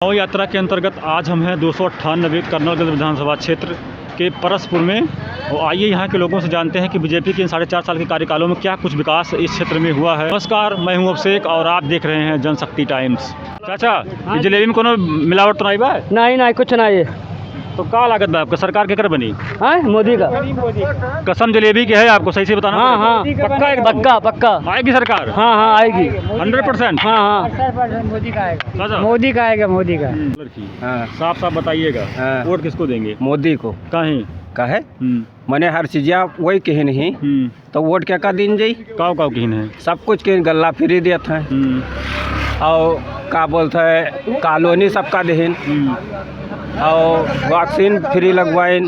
चुनाव यात्रा के अंतर्गत आज हम हैं 298 कर्नलगंज विधानसभा क्षेत्र के परसपुर में। और आइए यहाँ के लोगों से जानते हैं कि बीजेपी के इन 4.5 साल के कार्यकालों में क्या कुछ विकास इस क्षेत्र में हुआ है। नमस्कार, मैं हूँ अभिषेक और आप देख रहे हैं जनशक्ति टाइम्स। चाचा, ये जलेबी में कोनो मिलावट तो नहीं बा? नहीं कुछ नहीं। तो का लागत बा आपका? सरकार के कर बनी है मोदी का कसम जलेबी के है, आपको सही से बताना। हाँ पक्का पक्का आएगी सरकार? हाँ आएगी 100%। हाँ मोदी का आएगा। मोदी का साफ बताइएगा, वोट किसको देंगे? मोदी को। काहे मने हर चीजिया वही कही नहीं तो वोट क्या का दिन जाई? काव कहीन है, सब कुछ के गल्ला फ्री देते हैं और का बोलते है कॉलोनी सबका देहिन और वैक्सीन फ्री लगवाइन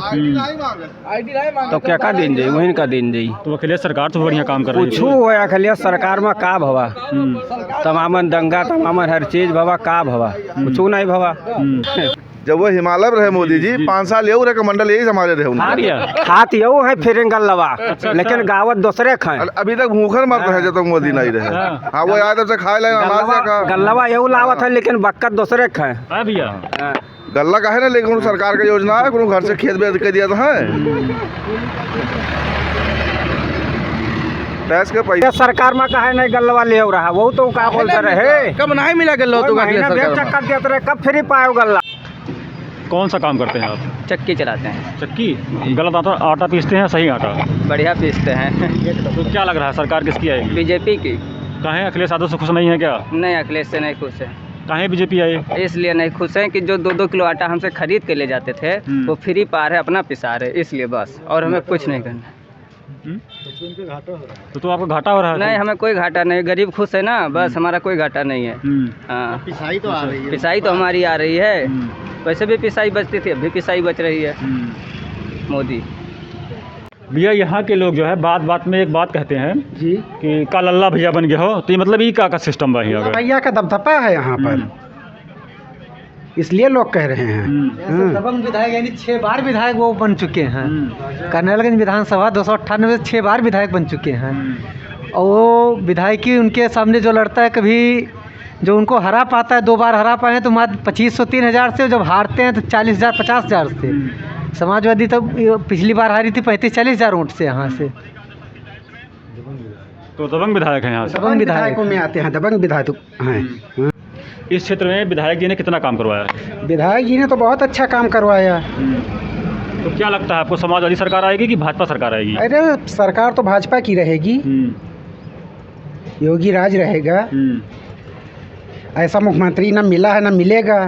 तो क्या का दिन जाई? वही का दिन जाई। तो अखिलेश सरकार तो बढ़िया काम कर रही है। कुछ हुआ अखिलेश सरकार में का भवा? तमामन दंगा तमामन हर चीज भवा का भवा? कुछ नहीं भवा। जब वो हिमालय में रहे मोदी जी 5 साल यू रहे मंडल यही संभाले रहे खात यू है फिर गल्लवा लेकिन गावत दूसरे खाए। अभी तक भूखर मत रहे जब तक मोदी नहीं रहे। हाँ वो याद से खाए लेना गल्लवा यू लावत है लेकिन बक्कत दूसरे खाए। भैया गल्ला का है ना, लेकिन सरकार का योजना है कोनो घर से खेत बेच के दिया तो है टैक्स के पैसा। सरकार में कहे नहीं गल्लवा ले रहा वो तो का बोलते रहे कब नहीं मिला गल्ला तो चक्कर देते रहे कब फ्री पाए गल्ला। कौन सा काम करते हैं आप? चक्की चलाते हैं। चक्की? गलत आटा पीसते हैं सही आटा? बढ़िया पीसते हैं। तो क्या लग रहा है सरकार किसकी आएगी? बीजेपी की। कहें अखिलेश यादव से खुश नहीं है क्या? नहीं, अखिलेश से नहीं खुश है। कहें बीजेपी आई? इसलिए नहीं खुश है कि जो 2-2 किलो आटा हमसे खरीद के ले जाते थे वो फ्री पा रहे अपना पिसा रहे, इसलिए बस, और हमें कुछ नहीं करना। तो आपको घाटा हो रहा है? नहीं, हमें कोई घाटा नहीं, गरीब खुश है ना, बस हमारा कोई घाटा नहीं है। हाँ, पिसाई तो आ रही है। पिसाई तो हमारी आ रही है। वैसे भी पिसाई बचती थी, अभी पिसाई बच रही है। मोदी भैया, यहाँ के लोग जो है बात बात में एक बात कहते हैं जी कि का लल्ला भैया बन गया हो, तो ये मतलब ये का सिस्टम बा? यहाँ भैया का दबदबा है यहाँ पर, इसलिए लोग कह रहे हैं। दबंग विधायक यानी 6 बार विधायक वो बन चुके हैं। कर्नलगंज विधानसभा 298 से 6 बार विधायक बन चुके हैं। और वो विधायक ही उनके सामने जो लड़ता है, कभी जो उनको हरा पाता है, 2 बार हरा पाए हैं तो मात्र 2500-3000 से, जब हारते हैं तो 40,000 50,000 से। समाजवादी तो पिछली बार हारी थी 35-40,000 वोट से यहाँ से। तो दबंग विधायक है यहाँ से? दबंग विधायकों में आते हैं, दबंग विधायक हैं। इस क्षेत्र में विधायक जी ने कितना काम करवाया? विधायक जी ने तो बहुत अच्छा काम करवाया। तो क्या लगता है आपको, समाजवादी सरकार आएगी कि भाजपा सरकार आएगी? अरे सरकार तो भाजपा की रहेगी, योगी राज रहेगा। ऐसा मुख्यमंत्री ना मिला है ना मिलेगा।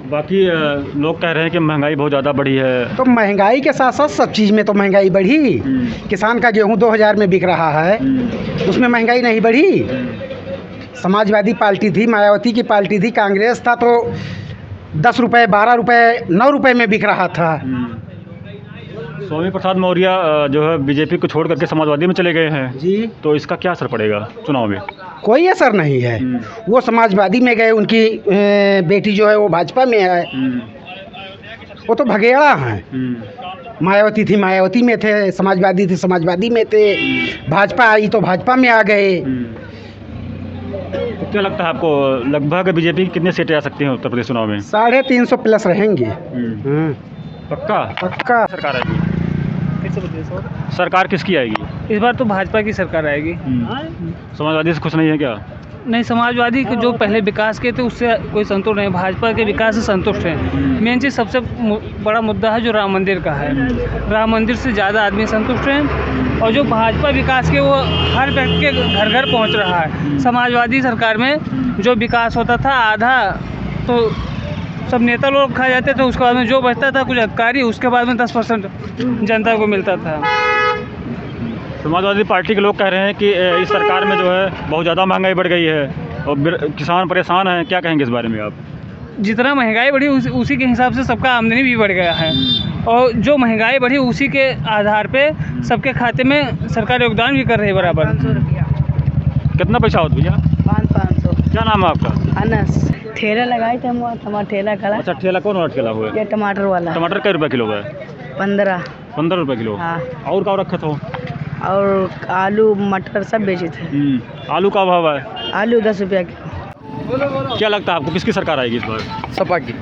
बाकी लोग कह रहे हैं कि महंगाई बहुत ज़्यादा बढ़ी है। तो महंगाई के साथ साथ सब चीज़ में तो महंगाई बढ़ी। किसान का गेहूँ 2000 में बिक रहा है, उसमें महंगाई नहीं बढ़ी। समाजवादी पार्टी थी, मायावती की पार्टी थी, कांग्रेस था तो 10 रुपये 12 रुपये 9 रुपये में बिक रहा था। स्वामी प्रसाद मौर्य जो है बीजेपी को छोड़ करके समाजवादी में चले गए हैं जी, तो इसका क्या असर पड़ेगा चुनाव में? कोई असर नहीं है। वो समाजवादी में गए, उनकी बेटी जो है वो भाजपा में है। वो तो भगेड़ा हैं। मायावती थी, मायावती में थे, समाजवादी थी, समाजवादी में थे, भाजपा आई तो भाजपा में आ गए। तो क्या लगता है आपको, लगभग बीजेपी की कितने सीटें आ सकती हैं उत्तर प्रदेश चुनाव में? 350 प्लस रहेंगे। पक्का सरकार आएगी? सरकार किसकी आएगी इस बार? तो भाजपा की सरकार आएगी। समाजवादी से खुश नहीं है क्या? नहीं, समाजवादी के जो पहले विकास के थे उससे कोई संतुष्ट नहीं, भाजपा के विकास से संतुष्ट हैं। मेन चीज़ सबसे बड़ा मुद्दा है जो राम मंदिर का है। राम मंदिर से ज़्यादा आदमी संतुष्ट हैं, और जो भाजपा विकास के वो हर व्यक्ति के घर घर पहुंच रहा है। समाजवादी सरकार में जो विकास होता था आधा तो सब नेता लोग खा जाते थे, उसके बाद में जो बचता था कुछ अधिकारी, उसके बाद में 10% जनता को मिलता था। समाजवादी पार्टी के लोग कह रहे हैं कि इस सरकार में जो है बहुत ज़्यादा महंगाई बढ़ गई है और किसान परेशान हैं। क्या कहेंगे इस बारे में आप? जितना महंगाई बढ़ी उसी के हिसाब से सबका आमदनी भी बढ़ गया है, और जो महंगाई बढ़ी उसी के आधार पे सबके खाते में सरकार योगदान भी कर रही है बराबर। कितना पैसा होता भैया? 500। क्या नाम है आपका? अनस। ठेला लगाए थे हम, हमारा ठेला खड़ा। अच्छा, ठेला कौन वाला ठेला हुआ है? ये टमाटर वाला। टमाटर कै रुपये किलो है? 15 रुपये किलो। हाँ। और क्या रखे थे? और आलू मटर सब बेचे थे। आलू का भाव है? आलू 10 रुपया किलो। क्या लगता है आपको किसकी सरकार आएगी इस बार? सपा की।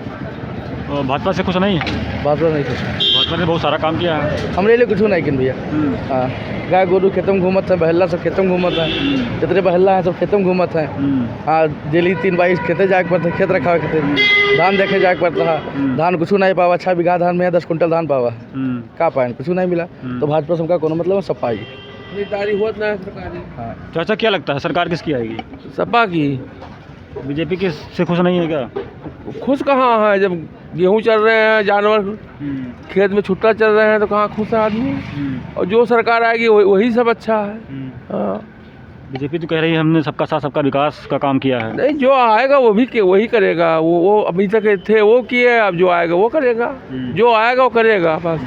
और भाजपा से खुश नहीं है? भाजपा नहीं कुछ, भाजपा ने बहुत सारा काम किया है। हमरे लिए कुछ नहीं किन भैया। हाँ, गाय गोरू खेतों में घूमत है, बहल्ला सब खेतों में घूमत है, जितने बहल्ला है सब खेतों में घूमत है। हाँ, डेली 3 बाई खेते जाके पड़ता, खेत रखा खेते, धान देखे जाके पड़ता है, धान कुछ नहीं पावा। 6 बीघा धान में 10 कुंटल धान पावा, का पाए कुछ नहीं मिला। तो भाजपा सबका कोनो मतलब सपा आएगी। हाँ, चाचा क्या लगता है सरकार किसकी आएगी? सपा की। बीजेपी की से खुश नहीं है क्या? खुश कहाँ है, जब गेहूँ चल रहे हैं, जानवर खेत में छुट्टा चल रहे हैं, तो कहाँ खुश है आदमी। और जो सरकार आएगी वही सब अच्छा है। हाँ, बीजेपी तो कह रही है हमने सबका साथ सबका विकास का काम किया है। नहीं, जो आएगा वो भी वही करेगा। वो अभी तक थे वो किए, अब जो आएगा वो करेगा। जो आएगा वो करेगा, बस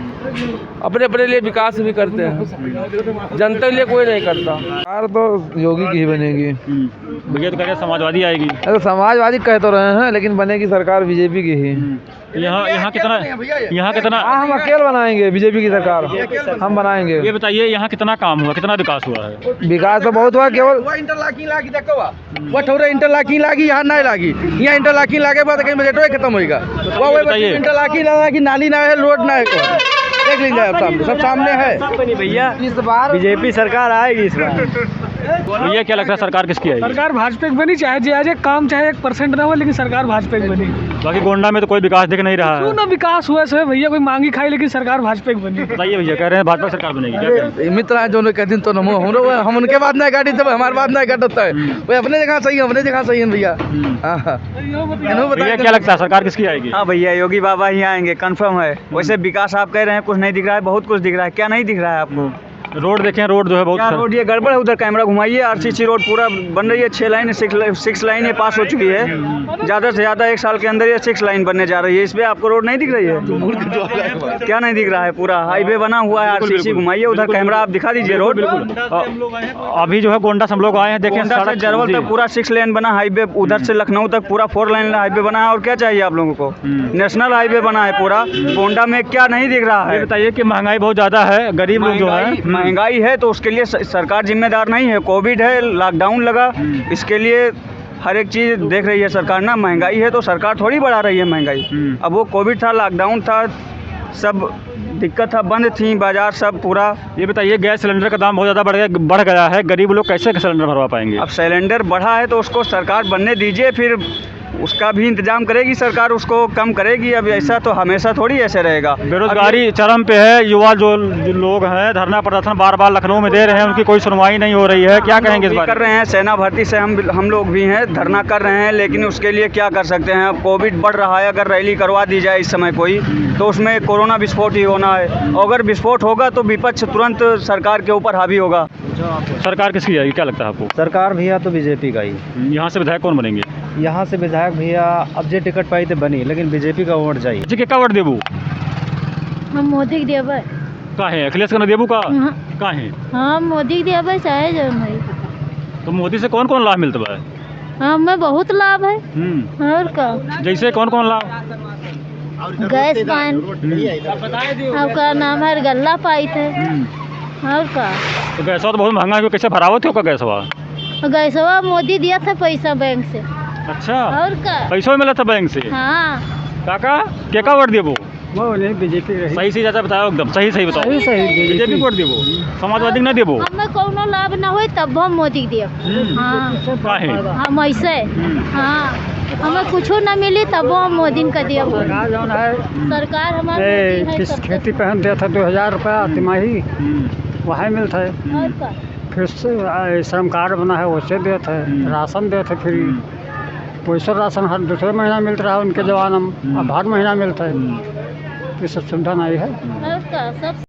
अपने अपने लिए विकास भी करते हैं, जनता के लिए कोई नहीं करता। सरकार तो योगी की ही बनेगी। भैया तो कह रहे हैं समाजवादी आएगी। अरे समाजवादी कह तो रहे हैं, लेकिन बनेगी सरकार बीजेपी की ही। यहाँ कितना हम अकेले बनाएंगे बीजेपी की सरकार, हम बनाएंगे। ये बताइए यहाँ कितना काम हुआ, कितना विकास हुआ है? विकास तो बहुत हुआ, केवल इंटरलॉकिंग लागी देखो वो ठोरे इंटरलॉकिंग लागी, यहाँ नहीं लागी। यहाँ इंटरलॉकिंग लागे बाद कहीं बजट खत्म होगा। वो इंटरलॉकिंग लगा कि नाली ना है, रोड ना है, देख लीजिए आप सामने, सब सामने है। भैया इस बार बीजेपी सरकार आएगी इस बार। भैया क्या लगता है सरकार किसकी आएगी? सरकार भाजपा की बनी, चाहे आज एक काम चाहे 1% ना हो, लेकिन सरकार भाजपा की बनी। बाकी गोंडा में तो कोई विकास दिख नहीं रहा क्यों है। ना विकास हुआ है भैया, कोई मांगी खाई, लेकिन सरकार भाजपा की बनी। बताइए भैया, कह रहे हैं भाजपा सरकार बनेगी, क्या कहें? मित्र है जो कह दिन तो हम उनके बाद नहीं काटी, तब हमारे बाद नहीं काटता है। वो अपने जगह सही है, अपने जगह सही है भैया। भैया क्या लगता है सरकार किसकी आएगी? हाँ भैया, योगी बाबा ही आएंगे, कंफर्म है। वैसे विकास आप कह रहे हैं कुछ नहीं दिख रहा है, बहुत कुछ दिख रहा है। क्या नहीं दिख रहा है आपको? रोड देखें, रोड जो है बहुत क्या रोड ये गड़बड़ है, उधर कैमरा घुमाइए। RCC रोड पूरा बन रही है, 6 लाइन 6 लाइनें पास हो चुकी है। ज़्यादा से ज़्यादा 1 साल के अंदर ये 6 लाइन बनने जा रही है। इस पर आपको रोड नहीं दिख रही है? क्या नहीं दिख रहा है? पूरा हाईवे बना हुआ है। RCC घुमाइए, उधर कैमरा आप दिखा दीजिए रोड। अभी जो है गोंडा से हम लोग आए हैं, देखें सड़क जरवल तक पूरा 6 लेन बना हाईवे, उधर से लखनऊ तक पूरा 4 लाइन हाईवे बना है। और क्या चाहिए आप लोगों को? नेशनल हाईवे बना है पूरा। गोंडा में क्या नहीं दिख रहा है? बताइए कि महंगाई बहुत ज़्यादा है, गरीब लोग जो है, महंगाई है तो उसके लिए सरकार जिम्मेदार नहीं है। कोविड है, लॉकडाउन लगा, इसके लिए हर एक चीज़ देख रही है सरकार ना। महंगाई है तो सरकार थोड़ी बढ़ा रही है महंगाई। अब वो कोविड था, लॉकडाउन था, सब दिक्कत था, बंद थी बाजार सब पूरा। ये बताइए गैस सिलेंडर का दाम बहुत ज़्यादा बढ़ गया है, गरीब लोग कैसे सिलेंडर भरवा पाएंगे? अब सिलेंडर बढ़ा है तो उसको सरकार बनने दीजिए, फिर उसका भी इंतजाम करेगी सरकार, उसको कम करेगी। अब ऐसा तो हमेशा थोड़ी ऐसे रहेगा। बेरोजगारी चरम पे है, युवा जो लोग हैं धरना प्रदर्शन बार बार लखनऊ में दे रहे हैं, उनकी कोई सुनवाई नहीं हो रही है। क्या कहेंगे इस बारे में? कर रहे हैं, सेना भर्ती से हम लोग भी हैं, धरना कर रहे हैं, लेकिन उसके लिए क्या कर सकते हैं? अब कोविड बढ़ रहा है, अगर रैली करवा दी जाए इस समय कोई, तो उसमें कोरोना विस्फोट ही होना है। अगर विस्फोट होगा तो विपक्ष तुरंत सरकार के ऊपर हावी होगा। सरकार किसकी आएगी, क्या लगता है आपको? सरकार भैया तो बीजेपी का ही। यहाँ से विधायक कौन बनेंगे? यहाँ से विधायक भैया अब जे टिकट पाई तो बनी, लेकिन बीजेपी का वोट चाहिए। जी क्या वोट देबू? हम मोदी के देवे। का है अखिलेश का न देबू का? का है? हाँ, मोदी के देवे चाहे जो भाई। तो मोदी से कौन कौन लाभ मिलता है? हमें बहुत लाभ है। और का? जैसे कौन कौन लाभ? गैस पान, आपका नाम है गल्ला पाई थे। और का? तो गैसवा तो बहुत महंगा है, कैसे भरावत हो का गैसवा? गैसवा मोदी दिया था पैसा बैंक से। अच्छा, और का? पैसा मिला था बैंक से? हाँ। काका क्या का वोट देबो? वो नहीं बीजेपी रही। सही सही चाचा बताओ, एकदम सही सही बताओ। सही बीजेपी वोट देबो, समाजवादी ना देबो? हमें कोनो लाभ ना हो तब हम मोदी के देव। हाँ, का है? हम ऐसे। हाँ, हमें कुछ ना मिली तब हम मोदी का देव। सरकार हमारे खेती पे हम दिया था 2000 रुपया तिमाही, वहाँ मिलता है। और का? फिर से श्रम कार्ड बना है, उससे देते हैं। राशन देते फ्री, पैसा राशन हर दूसरे महीना मिलता रहा उनके जवान, अब हर महीना मिलता है। ये सब सुविधा नहीं है। और का? सब